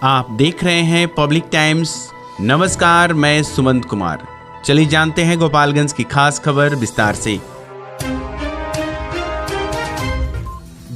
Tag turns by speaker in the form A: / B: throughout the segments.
A: आप देख रहे हैं पब्लिक टाइम्स। नमस्कार, मैं सुमंत कुमार। चलिए जानते हैं गोपालगंज की खास खबर विस्तार से।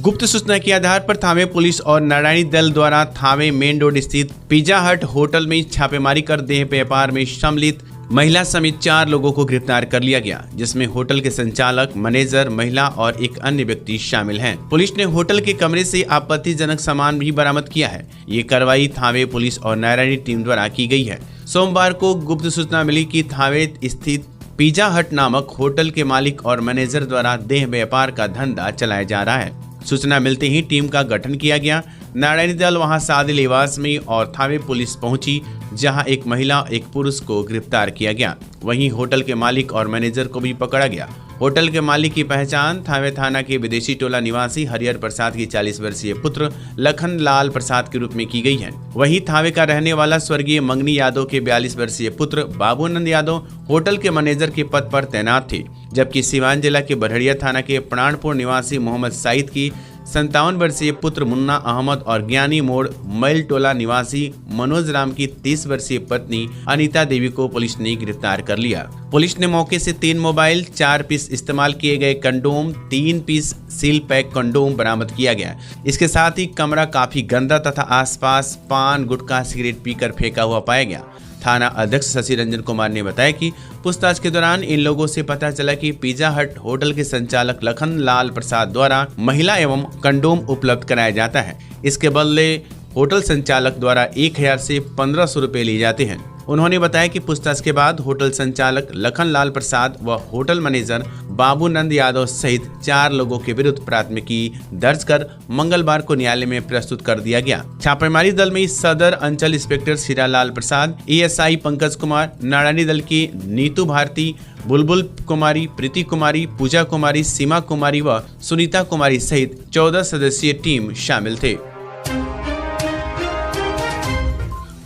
A: गुप्त सूचना के आधार पर थावे पुलिस और नारायणी दल द्वारा थावे मेन रोड स्थित पिज्जा हट होटल में छापेमारी कर देह व्यापार में सम्मिलित महिला समेत 4 लोगों को गिरफ्तार कर लिया गया, जिसमें होटल के संचालक, मैनेजर, महिला और एक अन्य व्यक्ति शामिल हैं। पुलिस ने होटल के कमरे से आपत्तिजनक सामान भी बरामद किया है। ये कार्रवाई थावे पुलिस और नारायणी टीम द्वारा की गई है। सोमवार को गुप्त सूचना मिली कि थावे स्थित पिज्जा हट नामक होटल के मालिक और मैनेजर द्वारा देह व्यापार का धंधा चलाया जा रहा है। सूचना मिलते ही टीम का गठन किया गया। नारायणी दल वहां सादे लिबास में और थावे पुलिस पहुंची, जहां एक महिला एक पुरुष को गिरफ्तार किया गया। वहीं होटल के मालिक और मैनेजर को भी पकड़ा गया। होटल के मालिक की पहचान थावे थाना के विदेशी टोला निवासी हरिहर प्रसाद की 40 वर्षीय पुत्र लखन लाल प्रसाद के रूप में की गई है। वहीं थावे का रहने वाला स्वर्गीय मंगनी यादव के 42 वर्षीय पुत्र बाबूनंद यादव होटल के मैनेजर के पद पर तैनात थे, जबकि सीवान जिला के बरहड़िया थाना के प्राणपुर निवासी मोहम्मद साइद की 57 वर्षीय पुत्र मुन्ना अहमद और ज्ञानी मोड़ मैल टोला निवासी मनोज राम की 30 वर्षीय पत्नी अनीता देवी को पुलिस ने गिरफ्तार कर लिया। पुलिस ने मौके से 3 मोबाइल, 4 पीस इस्तेमाल किए गए condom, 3 piece seal pack condom बरामद किया गया। इसके साथ ही कमरा काफी गंदा तथा आसपास पान, गुटखा, सिगरेट पीकर फेंका हुआ पाया गया। थाना अध्यक्ष शशि रंजन कुमार ने बताया कि पूछताछ के दौरान इन लोगों से पता चला कि पिज्जा हट होटल के संचालक लखन लाल प्रसाद द्वारा महिला एवं कंडोम उपलब्ध कराया जाता है। इसके बदले होटल संचालक द्वारा 1000 से 1500 रुपए लिए जाते हैं। उन्होंने बताया कि पूछताछ के बाद होटल संचालक लखन लाल प्रसाद व होटल मैनेजर बाबूनंद यादव सहित 4 लोगों के विरुद्ध प्राथमिकी दर्ज कर मंगलवार को न्यायालय में प्रस्तुत कर दिया गया। छापेमारी दल में सदर अंचल इंस्पेक्टर शीरालाल प्रसाद, एएसआई पंकज कुमार, नारायणी दल की नीतू भारती, बुलबुल कुमारी, प्रीति कुमारी, पूजा कुमारी, सीमा कुमारी व सुनीता कुमारी सहित 14 सदस्यीय टीम शामिल थे।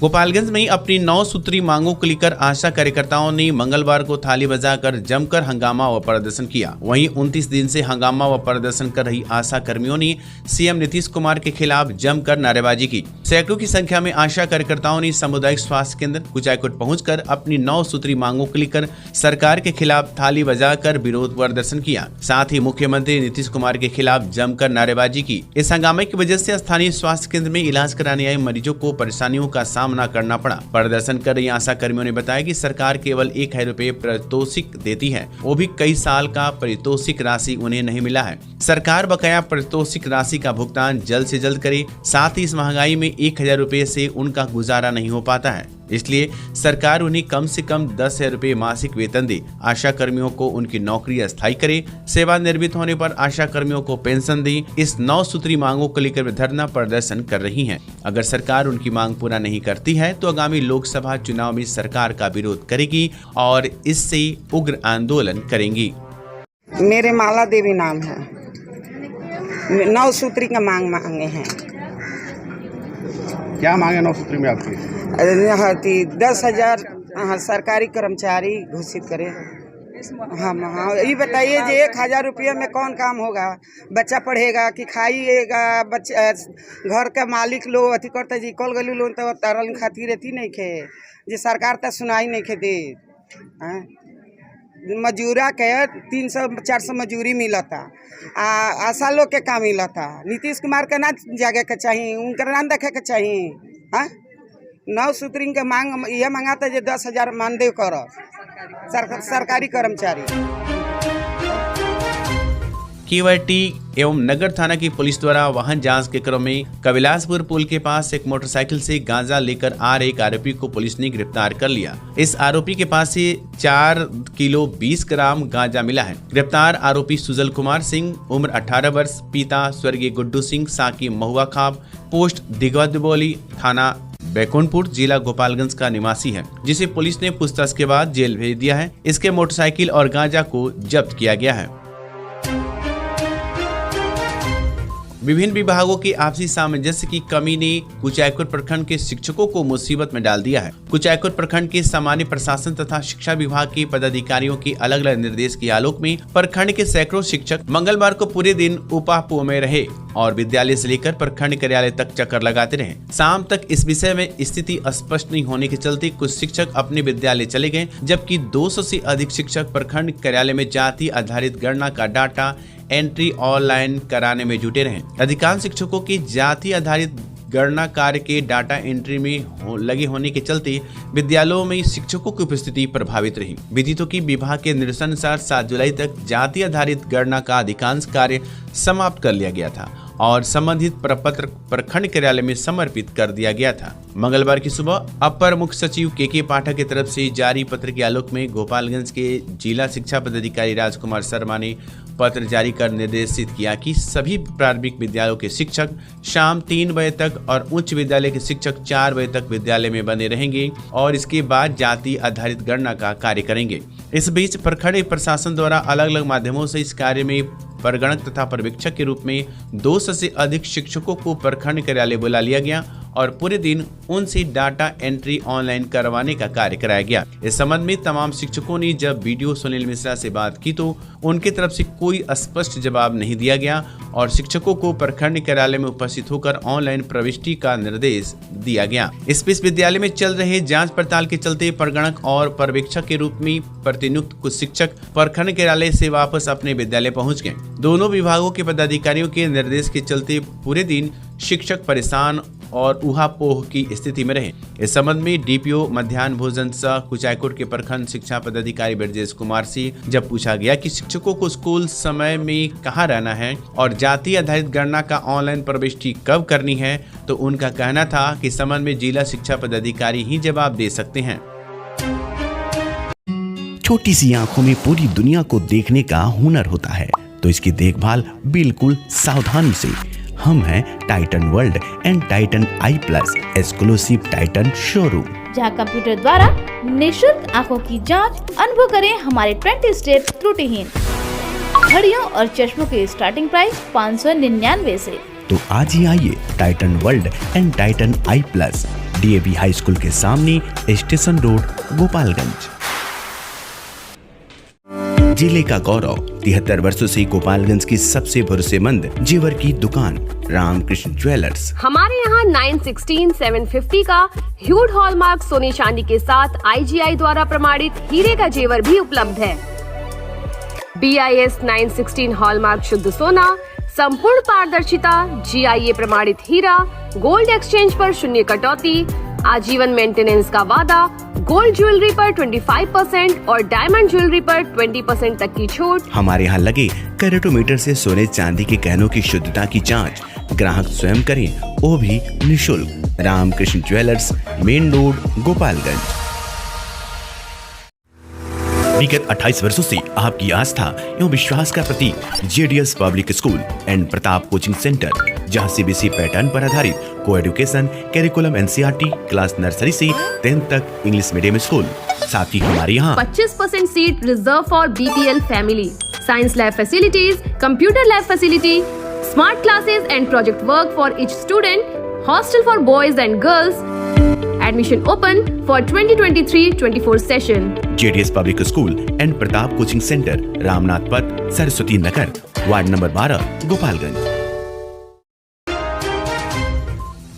A: गोपालगंज में अपनी 9 सूत्री मांगों को लेकर आशा कार्यकर्ताओं ने मंगलवार को थाली बजाकर जमकर हंगामा व प्रदर्शन किया। वहीं 29 दिन से हंगामा व प्रदर्शन कर रही आशा कर्मियों ने सीएम नीतीश कुमार के खिलाफ जमकर नारेबाजी की। सैकड़ों की संख्या में आशा कार्यकर्ताओं ने सामुदायिक स्वास्थ्य केंद्र कुचायकोट पहुंचकर अपनी 9 सूत्री मांगों को लेकर सरकार के खिलाफ थाली बजाकर विरोध प्रदर्शन किया। साथ ही मुख्यमंत्री नीतीश कुमार के खिलाफ जमकर नारेबाजी की। इस हंगामे की वजह से स्थानीय स्वास्थ्य केंद्र में इलाज कराने आए मरीजों को परेशानियों का सामना करना पड़ा। प्रदर्शन कर रही आशा कर्मियों ने बताया कि सरकार केवल 1000 रुपए पारितोषिक देती है, वो भी कई साल का पारितोषिक राशि उन्हें नहीं मिला है। सरकार बकाया पारितोषिक राशि का भुगतान जल्द से जल्द करे। साथ ही इस महंगाई में 1000 रुपए से उनका गुजारा नहीं हो पाता है, इसलिए सरकार उन्हें कम से कम 10,000 रुपए मासिक वेतन दे। आशा कर्मियों को उनकी नौकरी अस्थायी करे। सेवानिवृत्त होने पर आशा कर्मियों को पेंशन दे। इस 9 सूत्री मांगों को लेकर धरना प्रदर्शन कर रही हैं। अगर सरकार उनकी मांग पूरा नहीं करती है तो आगामी लोकसभा चुनाव में सरकार का विरोध करेगी और इससे उग्र आंदोलन करेंगी।
B: मेरे माला देवी नाम है। 9 सूत्री का मांग मांगे हैं।
C: क्या मांगे 9 सूत्री में आपकी?
B: 10,000 सरकारी कर्मचारी घोषित करे। हाँ, ये बताइए कि 1000 रुपये में कौन काम होगा? बच्चा पढ़ेगा कि खाइएगा? बच्चा घर का मालिक लोग अथी करते जी कल गलू लोन तो तरल खाती रहती नहीं खे जी, सरकार तो सुनाई नहीं खे दे। मजूरा के 300-400 मजूरी मिलता। आशा लोग के काम मिलता। नीतीश कुमार के ना जागे के चाहिए, उनका नाम देखे के चाहिए। हाँ, 9 सूत्री के मांग यह मांगाता जो 10,000 मानदेय कर सरकारी कर्मचारी।
A: केवटी एवं नगर थाना की पुलिस द्वारा वाहन जांच के क्रम में कविलासपुर पुल के पास एक मोटरसाइकिल से गांजा लेकर आ रहे एक आरोपी को पुलिस ने गिरफ्तार कर लिया। इस आरोपी के पास से 4 किलो 20 ग्राम गांजा मिला है। गिरफ्तार आरोपी सुजल कुमार सिंह, उम्र 18 वर्ष, पिता स्वर्गीय गुड्डू सिंह, साकी महुआ खाब, पोस्ट दिग्वदबोली, थाना बैकुंठपुर, जिला गोपालगंज का निवासी है, जिसे पुलिस ने पूछताछ के बाद जेल भेज दिया है। इसके मोटरसाइकिल और गांजा को जब्त किया गया है। विभिन्न विभागों की आपसी सामंजस्य की कमी ने कुचायकोट प्रखंड के शिक्षकों को मुसीबत में डाल दिया है। कुचायकोट प्रखंड के सामान्य प्रशासन तथा शिक्षा विभाग के पदाधिकारियों के अलग अलग निर्देश के आलोक में प्रखंड के सैकड़ों शिक्षक मंगलवार को पूरे दिन उपापोह में रहे और विद्यालय से लेकर प्रखंड कार्यालय तक चक्कर लगाते रहे। शाम तक इस विषय में स्थिति स्पष्ट नहीं होने के चलते कुछ शिक्षक अपने विद्यालय चले गए, जबकि 200 से अधिक शिक्षक प्रखंड कार्यालय में जाति आधारित गणना का डाटा एंट्री ऑनलाइन कराने में जुटे रहे। अधिकांश शिक्षकों की जाति आधारित गणना कार्य के डाटा एंट्री में लगे होने के चलते विद्यालयों में शिक्षकों की उपस्थिति प्रभावित रही। विदितों विभाग के निर्देशानुसार 7 जुलाई तक जाति आधारित गणना का अधिकांश कार्य समाप्त कर लिया गया था और संबंधित प्रपत्र प्रखंड कार्यालय में समर्पित कर दिया गया था। मंगलवार की सुबह अपर मुख्य सचिव के पाठक की तरफ से जारी पत्र के आलोक में गोपालगंज के जिला शिक्षा पदाधिकारी राजकुमार शर्मा ने पत्र जारी कर निर्देशित किया कि सभी प्राथमिक विद्यालयों के शिक्षक शाम 3 बजे तक और उच्च विद्यालय के शिक्षक 4 बजे तक विद्यालय में बने रहेंगे और इसके बाद जाति आधारित गणना का कार्य करेंगे। इस बीच प्रखंड प्रशासन द्वारा अलग अलग माध्यमों से इस कार्य में परगणक तथा पर्यवेक्षक के रूप में 200 से अधिक शिक्षकों को प्रखंड कार्यालय बुला लिया गया और पूरे दिन उनसे डाटा एंट्री ऑनलाइन करवाने का कार्य कराया गया। इस संबंध में तमाम शिक्षकों ने जब वीडियो सुनील मिश्रा से बात की तो उनकी तरफ से कोई स्पष्ट जवाब नहीं दिया गया और शिक्षकों को प्रखंड कार्यालय में उपस्थित होकर ऑनलाइन प्रविष्टि का निर्देश दिया गया। इस बीच विद्यालय में चल रहे जांच पड़ताल के चलते परगणक और पर्यवेक्षक के रूप में प्रतिनियुक्त कुछ शिक्षक प्रखंड कार्यालय से वापस अपने विद्यालय पहुंच गए। दोनों विभागों के पदाधिकारियों के निर्देश के चलते पूरे दिन शिक्षक परेशान और ऊहापोह की स्थिति में रहे। इस संबंध में डीपीओ मध्याह्न भोजन सह कुचायकोट के प्रखंड शिक्षा पदाधिकारी ब्रजेश कुमार से जब पूछा गया कि शिक्षकों को स्कूल समय में कहाँ रहना है और जाति आधारित गणना का ऑनलाइन प्रविष्टि कब करनी है, तो उनका कहना था कि संबंध में जिला शिक्षा पदाधिकारी ही जवाब दे सकते हैं।
C: छोटी सी आंखों में पूरी दुनिया को देखने का हुनर होता है, तो इसकी देखभाल बिल्कुल सावधानी से। हम हैं Titan world and Titan I plus exclusive Titan showroom,
D: जहां कंप्यूटर द्वारा निशुल्क आंखों की जांच अनुभव करें हमारे 20 स्टेप त्रुटिहीन। घड़ियों और चश्मों के स्टार्टिंग प्राइस 599 से।
C: तो आज ही आइए Titan world and Titan I plus, DAV high school के सामने, स्टेशन रोड, गोपालगंज। जिले का गौरव 73 वर्षों से गोपालगंज की सबसे भरोसेमंद जेवर की दुकान रामकृष्ण ज्वेलर्स।
E: हमारे यहाँ 916 750 का ह्यूड हॉलमार्क सोने चांदी के साथ IGI द्वारा प्रमाणित हीरे का जेवर भी उपलब्ध है। BIS 916 हॉलमार्क शुद्ध सोना, संपूर्ण पारदर्शिता, GIA प्रमाणित हीरा, गोल्ड एक्सचेंज पर शून्य कटौती, आजीवन मेंटेनेंस का वादा, गोल्ड ज्वेलरी पर 25% और डायमंड ज्वेलरी पर 20% तक की छूट।
C: हमारे यहाँ लगे कैरेटोमीटर से सोने चांदी के गहनों की शुद्धता की जांच ग्राहक स्वयं करें, वो भी निःशुल्क। Ramakrishna jewellers, main road, Gopalganj. विगत 28 वर्षों से आपकी आस्था एवं विश्वास का प्रतीक JDS public school and Pratap coaching centre, जहां CBSE पैटर्न पर आधारित को education curriculum NCERT class nursery से 10th तक इंग्लिश मीडियम स्कूल। साथ ही हमारे यहाँ
E: 25% seat reserve for BPL family, science lab facilities, computer lab facility, smart classes and project work for each student, hostel for boys and girls. Admission open for 2023-24 session.
C: JDS public school and Pratap coaching centre, Ramnath पथ, Saraswati Nagar, ward number 12, Gopalganj.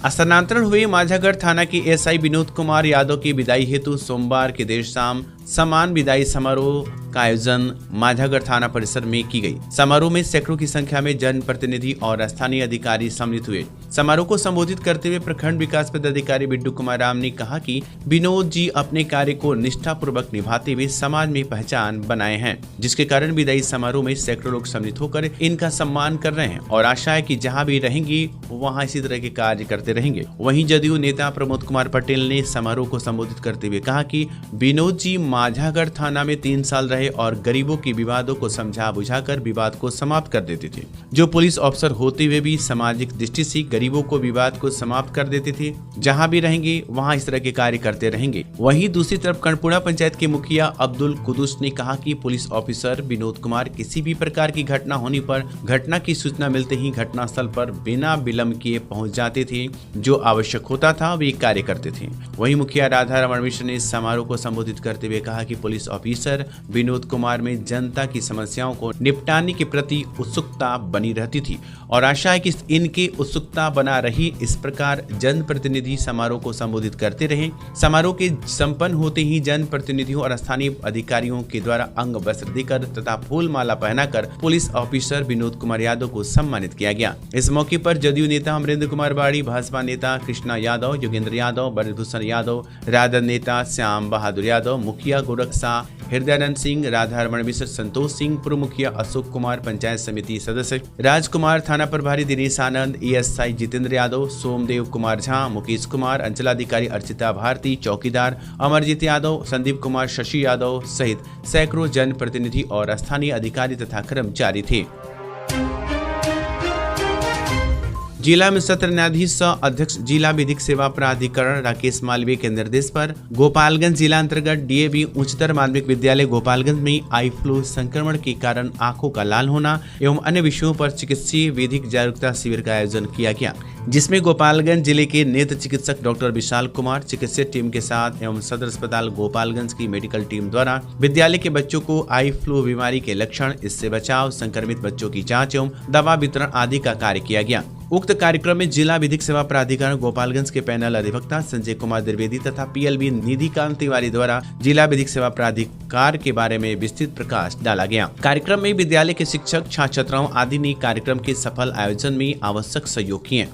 A: स्थानांतरण हुए माझागढ़ थाना के SI Vinod Kumar Yadav की विदाई हेतु सोमवार की देर शाम समान विदाई समारोह का आयोजन माझागढ़ थाना परिसर में की गई। समारोह में सैकड़ों की संख्या में जनप्रतिनिधि और स्थानीय अधिकारी सम्मिलित हुए। समारोह को संबोधित करते हुए प्रखंड विकास पदाधिकारी बिट्टू कुमार राम ने कहा कि विनोद जी अपने कार्य को निष्ठापूर्वक निभाते हुए समाज में पहचान बनाए हैं, जिसके कारण विदाई समारोह में सैकड़ों लोग सम्मिलित होकर इनका सम्मान कर रहे हैं और आशा है कि जहाँ भी रहेंगी वहाँ इसी तरह के कार्य करते रहेंगे। वहीं जदयू नेता प्रमोद कुमार पटेल ने समारोह को संबोधित करते हुए कहा कि विनोद जी माझागढ़ थाना में 3 साल रहे और गरीबों के विवादों को समझा बुझाकर विवाद को समाप्त कर देते थे। जो पुलिस अफसर होते हुए भी सामाजिक दृष्टि से गरीबों को विवाद को समाप्त कर देते थे। जहां भी रहेंगे वहां इस तरह के कार्य करते रहेंगे। वहीं दूसरी तरफ कर्णपुरा पंचायत के मुखिया अब्दुल कुदूस ने कहा कि पुलिस ऑफिसर विनोद कुमार किसी भी प्रकार की घटना होने पर घटना की सूचना मिलते ही घटनास्थल पर बिना विलंब किए पहुंच जाते थे। जो आवश्यक होता था वे कार्य करते थे। वहीं मुखिया राधा रमण मिश्र ने इस समारोह को संबोधित करते हुए कहा कि पुलिस ऑफिसर विनोद कुमार में जनता की समस्याओं को निपटाने के प्रति उत्सुकता बनी रहती थी और आशा है कि इनकी उत्सुकता बना रही। इस प्रकार जनप्रतिनिधि समारोह को संबोधित करते रहे। समारोह के संपन्न होते ही जनप्रतिनिधियों और स्थानीय अधिकारियों के द्वारा अंग वस्त्र देकर तथा फूल माला पहनाकर पुलिस ऑफिसर विनोद कुमार यादव को सम्मानित किया गया। इस मौके पर जदयू नेता अमरेंद्र कुमार बाड़ी, भाजपा नेता कृष्णा यादव, योगेंद्र यादव, ब्रजभूषण यादव, राजद नेता श्याम बहादुर यादव, मुखिया गोरख शाह, हृदयानंद सिंह, राधा रमण मिश्र, संतोष सिंह, पूर्व मुखिया अशोक कुमार, पंचायत समिति सदस्य राजकुमार, थाना प्रभारी दिनेश आनंद, एएसआई जितेंद्र यादव, सोमदेव कुमार झा, मुकेश कुमार, अंचलाधिकारी अर्चिता भारती, चौकीदार अमरजीत यादव, संदीप कुमार, शशि यादव सहित सैकड़ों जनप्रतिनिधि और स्थानीय अधिकारी तथा कर्मचारी थे। जिला में सत्र न्यायाधीश सह अध्यक्ष जिला विधिक सेवा प्राधिकरण राकेश मालवीय के निर्देश पर गोपालगंज जिला अंतर्गत डीएवी उच्चतर माध्यमिक विद्यालय गोपालगंज में आई फ्लू संक्रमण के कारण आंखों का लाल होना एवं अन्य विषयों पर चिकित्सीय विधिक जागरूकता शिविर का आयोजन किया गया, जिसमें गोपालगंज जिले के नेत्र चिकित्सक डॉक्टर विशाल कुमार चिकित्सीय टीम के साथ एवं सदर अस्पताल गोपालगंज की मेडिकल टीम द्वारा विद्यालय के बच्चों को आई फ्लू बीमारी के लक्षण, इससे बचाव, संक्रमित बच्चों की जाँच एवं दवा वितरण आदि का कार्य किया गया। उक्त कार्यक्रम में जिला विधिक सेवा प्राधिकरण गोपालगंज के पैनल अधिवक्ता संजय कुमार द्विवेदी तथा पीएलबी निधिकांत तिवारी द्वारा जिला विधिक सेवा प्राधिकार के बारे में विस्तृत प्रकाश डाला गया। कार्यक्रम में विद्यालय के शिक्षक, छात्र छात्राओं आदि ने कार्यक्रम के सफल आयोजन में आवश्यक सहयोग किए।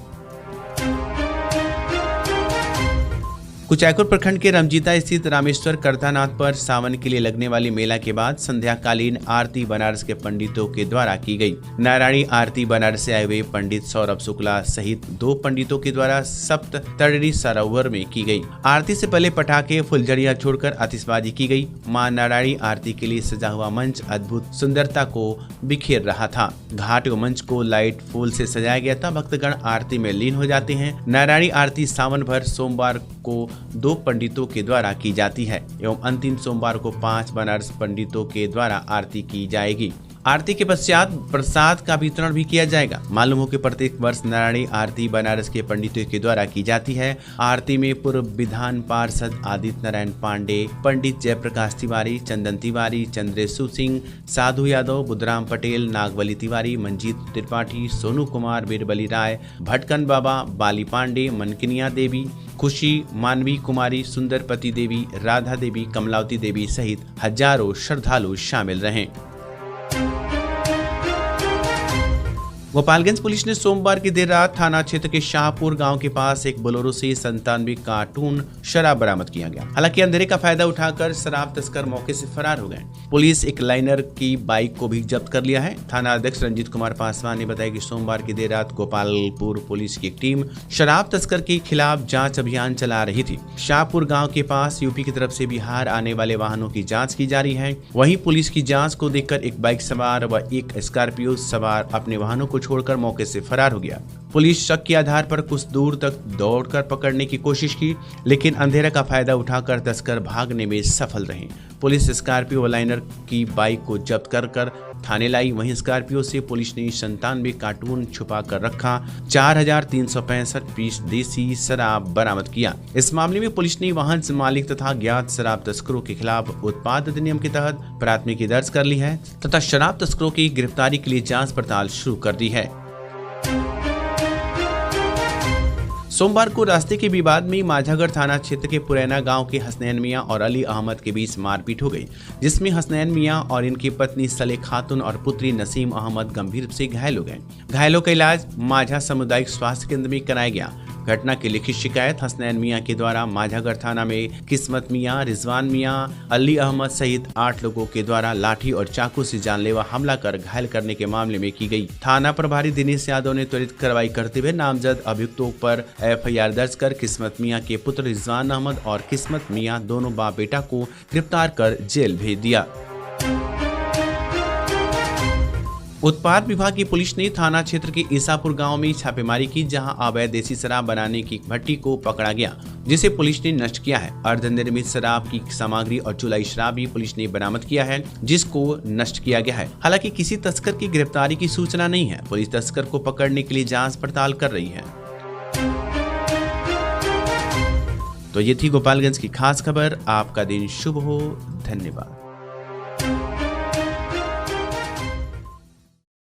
A: कुचायकोट प्रखंड के रमजीता स्थित रामेश्वर करतानाथ पर सावन के लिए लगने वाली मेला के बाद संध्याकालीन आरती बनारस के पंडितों के द्वारा की गई। नारायणी आरती बनारस से आए हुए पंडित सौरभ शुक्ला सहित 2 पंडितों के द्वारा सप्त तड़री सरोवर में की गई। आरती से पहले पटाखे, फुलझड़ियां छोड़कर आतिशबाजी की गई। मां नारायणी आरती के लिए सजा हुआ मंच अद्भुत सुंदरता को बिखेर रहा था। घाट एवं मंच को लाइट फूल से सजाया गया था। भक्तगण आरती में लीन हो जाते हैं। नारायणी आरती सावन भर सोमवार को 2 पंडितों के द्वारा की जाती है एवं अंतिम सोमवार को 5 बनारस पंडितों के द्वारा आरती की जाएगी। आरती के पश्चात प्रसाद का वितरण भी किया जाएगा। मालूम हो कि प्रत्येक वर्ष नारायणी आरती बनारस के पंडितों के द्वारा की जाती है। आरती में पूर्व विधान पार्षद आदित्य नारायण पांडे, पंडित जयप्रकाश तिवारी, चंदन तिवारी, चंद्रेशु सिंह, साधु यादव, बुद्धराम पटेल, नागवली तिवारी, मंजीत त्रिपाठी, सोनू कुमार, बीरबली राय, भटकन बाबा, बाली पांडे, मनकिनिया देवी, खुशी, मानवी कुमारी, सुंदरपति देवी, राधा देवी, कमलावती देवी सहित हजारों श्रद्धालु शामिल रहे। गोपालगंज पुलिस ने सोमवार की देर रात थाना क्षेत्र के शाहपुर गांव के पास एक बोलेरो से 97 कार्टून शराब बरामद किया गया। हालांकि अंधेरे का फायदा उठाकर शराब तस्कर मौके से फरार हो गए। पुलिस एक लाइनर की बाइक को भी जब्त कर लिया है। थाना अध्यक्ष रंजीत कुमार पासवान ने बताया कि सोमवार की देर रात गोपालपुर पुलिस की एक टीम शराब तस्कर के खिलाफ जाँच अभियान चला रही थी। शाहपुर गाँव के पास यूपी की तरफ से बिहार आने वाले वाहनों की जाँच की जा रही है। वहीं पुलिस की जाँच को देखकर एक बाइक सवार व एक स्कॉर्पियो सवार अपने वाहनों को छोड़कर मौके से फरार हो गया। पुलिस शक के आधार पर कुछ दूर तक दौड़कर पकड़ने की कोशिश की, लेकिन अंधेरा का फायदा उठाकर तस्कर भागने में सफल रहे। पुलिस स्कॉर्पियो व लाइनर की बाइक को जब्त कर थाने लाई। वहीं स्कॉर्पियो से पुलिस ने 97 कार्टून छुपा कर रखा 4365 पीस देसी शराब बरामद किया। इस मामले में पुलिस ने वाहन मालिक तथा ज्ञात शराब तस्करों के खिलाफ उत्पाद अधिनियम के तहत प्राथमिकी दर्ज कर ली है तथा शराब तस्करों की गिरफ्तारी के लिए जांच पड़ताल शुरू कर दी है। सोमवार को रास्ते के विवाद में माझागढ़ थाना क्षेत्र के पुरैना गांव के हसनैन मियां और अली अहमद के बीच मारपीट हो गई, जिसमें हसनैन मियां और इनकी पत्नी सले खातून और पुत्री नसीम अहमद गंभीर रूप से घायल हो गए। घायलों का इलाज माझा सामुदायिक स्वास्थ्य केंद्र में कराया गया। घटना की लिखित शिकायत हसनैन मियां के द्वारा माझागढ़ थाना में किस्मत मियां, रिजवान मियां, अली अहमद सहित 8 लोगों के द्वारा लाठी और चाकू से जानलेवा हमला कर घायल करने के मामले में की गई। थाना प्रभारी दिनेश यादव ने त्वरित कार्रवाई करते हुए नामजद अभियुक्तों पर एफआईआर दर्ज कर किस्मत मियां के पुत्र रिजवान अहमद और किस्मत मियां दोनों बाप बेटा को गिरफ्तार कर जेल भेज दिया। उत्पाद विभाग की पुलिस ने थाना क्षेत्र के ईसापुर गांव में छापेमारी की, जहां अवैध देसी शराब बनाने की भट्टी को पकड़ा गया, जिसे पुलिस ने नष्ट किया है। अर्धनिर्मित शराब की सामग्री और चुलाई शराब भी पुलिस ने बरामद किया है, जिसको नष्ट किया गया है। हालांकि किसी तस्कर की गिरफ्तारी की सूचना नहीं है। पुलिस तस्कर को पकड़ने के लिए जाँच पड़ताल कर रही है। तो ये थी गोपालगंज की खास खबर। आपका दिन शुभ हो। धन्यवाद।